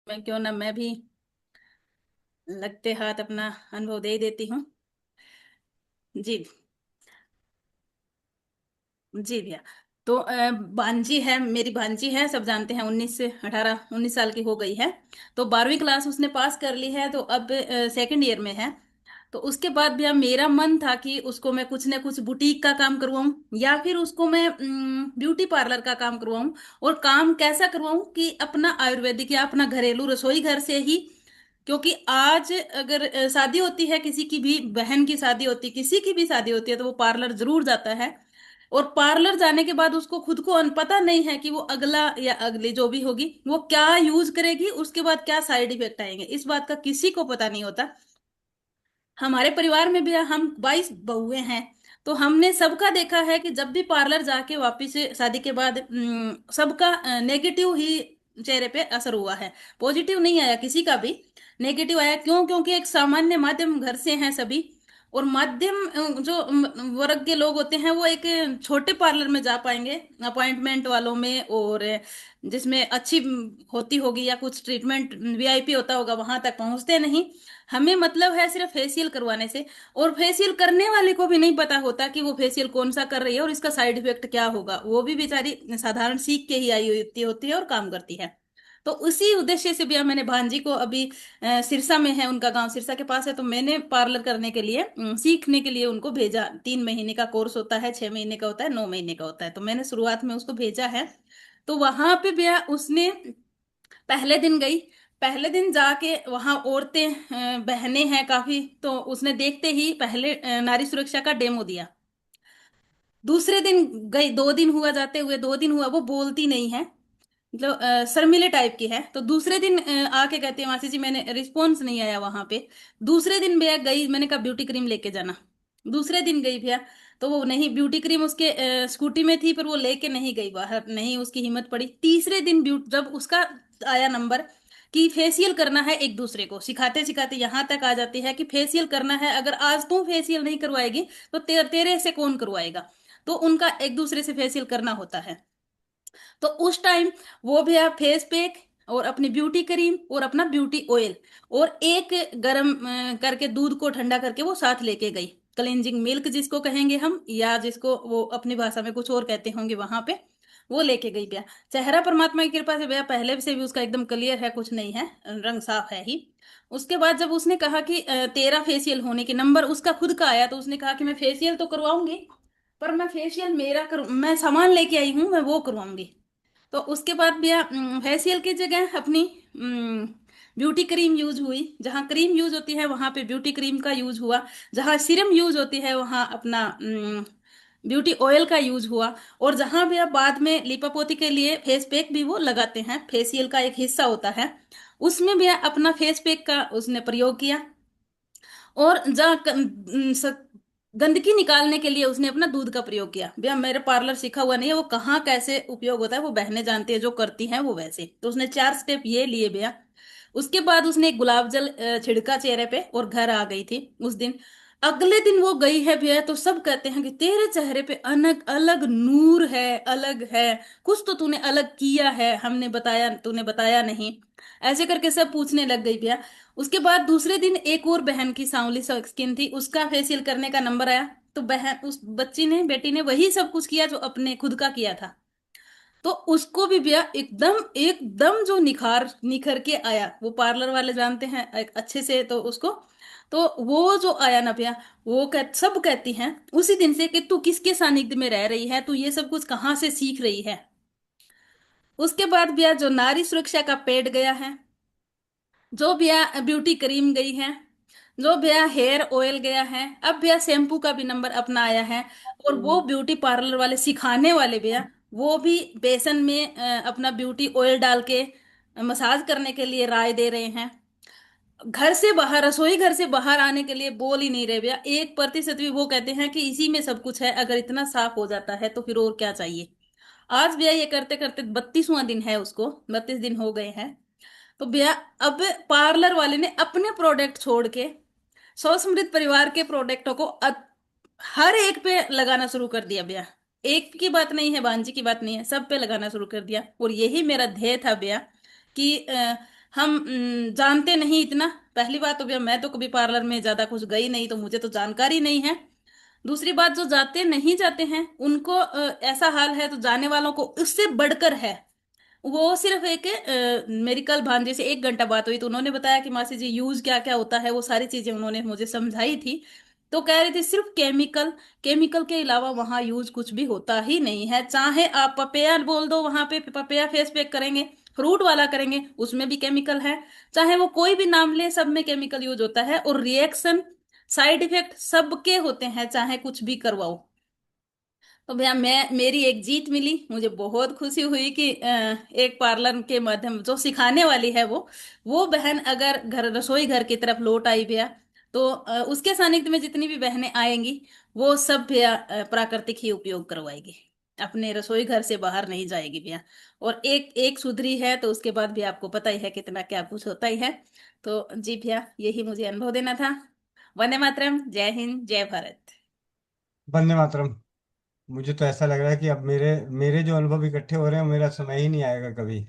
मैं क्यों ना मैं भी लगते हाथ अपना अनुभव दे ही देती हूँ। जी। जी भैया। तो भांजी है, मेरी भांजी है, सब जानते हैं, 19 से 18 19 साल की हो गई है। तो 12वीं क्लास उसने पास कर ली है, तो अब सेकंड ईयर में है। तो उसके बाद भैया मेरा मन था कि उसको मैं कुछ न कुछ बुटीक का काम करवाऊं, या फिर उसको मैं ब्यूटी पार्लर का काम करवाऊं। और काम कैसा करवाऊं कि अपना आयुर्वेदिक या अपना घरेलू रसोई घर से ही। क्योंकि आज अगर शादी होती है, किसी की भी बहन की शादी होती है, किसी की भी शादी होती है, तो वो पार्लर जरूर जाता है। और पार्लर जाने के बाद उसको खुद को पता नहीं है कि वो अगला या अगली जो भी होगी वो क्या यूज करेगी, उसके बाद क्या साइड इफेक्ट आएंगे, इस बात का किसी को पता नहीं होता। हमारे परिवार में भी हम 22 बहुएं हैं। तो हमने सबका देखा है कि जब भी पार्लर जाके वापिस से शादी के बाद सबका नेगेटिव ही चेहरे पे असर हुआ है। पॉजिटिव नहीं आया किसी का भी। नेगेटिव आया, क्यों? क्योंकि एक सामान्य माध्यम घर से हैं सभी। और मध्यम जो वर्ग के लोग होते हैं वो एक छोटे पार्लर में जा पाएंगे, अपॉइंटमेंट वालों में, और जिसमें अच्छी होती होगी या कुछ ट्रीटमेंट वीआईपी होता होगा, वहां तक पहुंचते नहीं। हमें मतलब है सिर्फ फेशियल करवाने से। और फेशियल करने वाले को भी नहीं पता होता कि वो फेशियल कौन सा कर रही है और इसका साइड इफेक्ट क्या होगा। वो भी बेचारी साधारण सीख के ही आई होती है और काम करती है। तो उसी उद्देश्य से भी मैंने भांजी को अभी सिरसा में है, उनका गांव सिरसा के पास है, तो मैंने पार्लर करने के लिए सीखने के लिए उनको भेजा। 3 महीने का कोर्स होता है, 6 महीने का होता है, 9 महीने का होता है, तो मैंने शुरुआत में उसको भेजा है। तो वहां पे भी उसने पहले दिन गई। पहले दिन जाके वहां औरतें बहनें हैं काफी, तो उसने देखते ही पहले नारी सुरक्षा का डेमो दिया। दूसरे दिन गई, 2 दिन हुआ जाते हुए, 2 दिन हुआ, वो बोलती नहीं है, मतलब शर्मीले टाइप की है। तो दूसरे दिन आके कहती है, मासी जी मैंने रिस्पॉन्स नहीं आया वहां पे। दूसरे दिन भैया गई, मैंने कहा ब्यूटी क्रीम लेके जाना। दूसरे दिन गई भैया, तो वो नहीं, ब्यूटी क्रीम उसके स्कूटी में थी, पर वो लेके नहीं गई बाहर, नहीं उसकी हिम्मत पड़ी। तीसरे दिन जब उसका आया नंबर कि फेशियल करना है, एक दूसरे को सिखाते सिखाते यहाँ तक आ जाती है कि फेशियल करना है, अगर आज तू फेशियल नहीं करवाएगी तो तेरे से कौन करवाएगा। तो उनका एक दूसरे से फेशियल करना होता है। तो उस टाइम वो भी आप फेस पैक और अपनी ब्यूटी क्रीम और अपना ब्यूटी ऑयल और एक गरम करके दूध को ठंडा करके वो साथ लेके गई। क्लेंजिंग मिल्क जिसको कहेंगे हम, या जिसको वो अपनी भाषा में कुछ और कहते होंगे वहां पे, वो लेके गई भैया। चेहरा परमात्मा की कृपा से भैया पहले से भी उसका एकदम क्लियर है, कुछ नहीं है, रंग साफ है ही। उसके बाद जब उसने कहा कि तेरा फेशियल होने के नंबर उसका खुद का आया, तो उसने कहा कि मैं फेशियल तो करवाऊंगी, पर मैं फेशियल मैं सामान लेके आई हूँ, मैं वो करवाऊंगी। तो उसके बाद भैया फेशियल की जगह अपनी ब्यूटी क्रीम यूज हुई। जहाँ क्रीम यूज होती है वहां पे ब्यूटी क्रीम का यूज हुआ। जहाँ सीरम यूज होती है वहां अपना ब्यूटी ऑयल का यूज हुआ। और जहां भी आप बाद में लिपापोती के लिए फेस पैक भी वो लगाते हैं, फेशियल का एक हिस्सा होता है, उसमें भी अपना फेस पैक का उसने प्रयोग किया। और जहाँ गंदगी निकालने के लिए उसने अपना दूध का प्रयोग किया। भैया मेरे पार्लर सीखा हुआ नहीं है, वो कहाँ कैसे उपयोग होता है वो बहनें जानती है, जो करती हैं वो वैसे। तो उसने 4 स्टेप ये लिए भैया। उसके बाद उसने गुलाब जल छिड़का चेहरे पे और घर आ गई थी उस दिन। अगले दिन वो गई है भैया, तो सब कहते हैं कि तेरे चेहरे पे अलग अलग नूर है, अलग है, कुछ तो तूने अलग किया है, हमने बताया, तूने बताया नहीं। ऐसे करके सब पूछने लग गई भैया। उसके बाद दूसरे दिन एक और बहन की सांवली स्किन थी, उसका फेशियल करने का नंबर आया। तो बहन, उस बच्ची ने, बेटी ने वही सब कुछ किया जो अपने खुद का किया था। तो उसको भी भैया एकदम एकदम जो निखार निखर के आया, वो पार्लर वाले जानते हैं एक अच्छे से, तो उसको, तो वो जो आया ना भैया, सब कहती हैं उसी दिन से कि तू किसके सानिध्य में रह रही है, तू ये सब कुछ कहाँ से सीख रही है। उसके बाद भैया जो नारी सुरक्षा का पेड गया है, जो भैया ब्यूटी क्रीम गई है, जो भैया हेयर ऑयल गया है, अब भैया शैम्पू का भी नंबर अपना आया है। और वो ब्यूटी पार्लर वाले सिखाने वाले भैया, वो भी बेसन में अपना ब्यूटी ऑयल डाल के मसाज करने के लिए राय दे रहे हैं। घर से बाहर, रसोई घर से बाहर आने के लिए बोल ही नहीं रहे भैया, 1% भी। वो कहते हैं कि इसी में सब कुछ है, अगर इतना साफ हो जाता है तो फिर और क्या चाहिए। आज भैया ये करते करते 32वां दिन है उसको, 32 दिन हो गए हैं। तो भैया अब पार्लर वाले ने अपने प्रोडक्ट छोड़ के सौ समृद्ध परिवार के प्रोडक्टों को हर एक पे लगाना शुरू कर दिया भैया। एक की बात नहीं है, बांझी की बात नहीं है, सब पे लगाना शुरू कर दिया। और यही मेरा ध्येय था भैया कि हम जानते नहीं इतना। पहली बात तो भैया मैं तो कभी पार्लर में ज्यादा कुछ गई नहीं, तो मुझे तो जानकारी नहीं है। दूसरी बात, जो जाते नहीं जाते हैं उनको ऐसा हाल है, तो जाने वालों को उससे बढ़कर है। वो सिर्फ एक मेरी कल भांजे से 1 घंटा बात हुई, तो उन्होंने बताया कि मासी जी यूज क्या क्या होता है, वो सारी चीजें उन्होंने मुझे समझाई थी। तो कह रही थी सिर्फ केमिकल, केमिकल के अलावा वहां यूज कुछ भी होता ही नहीं है। चाहे आप पपैया बोल दो, वहां पे पपैया फेस पैक करेंगे, फ्रूट वाला करेंगे, उसमें भी केमिकल है। चाहे वो कोई भी नाम ले, सब में केमिकल यूज होता है, और रिएक्शन, साइड इफेक्ट सबके होते हैं, चाहे कुछ भी करवाओ। तो भैया मैं, मेरी एक जीत मिली, मुझे बहुत खुशी हुई कि एक पार्लर के माध्यम, जो सिखाने वाली है वो बहन अगर घर, रसोई घर की तरफ लौट आई भैया, तो उसके सानिध्य में जितनी भी बहनें आएंगी, वो सब भैया प्राकृतिक ही उपयोग करवाएगी, अपने रसोई घर से बाहर नहीं जाएगी भैया। और एक एक सुधरी है तो उसके बाद भी आपको पता ही है कितना क्या कुछ होता ही है। तो जी भैया, यही मुझे अनुभव देना था। वंदे मातरम, जय हिंद, जय भारत। वंदे मातरम। मुझे तो ऐसा लग रहा है कि अब मेरे मेरे जो अनुभव इकट्ठे हो रहे हैं, मेरा समय ही नहीं आएगा कभी।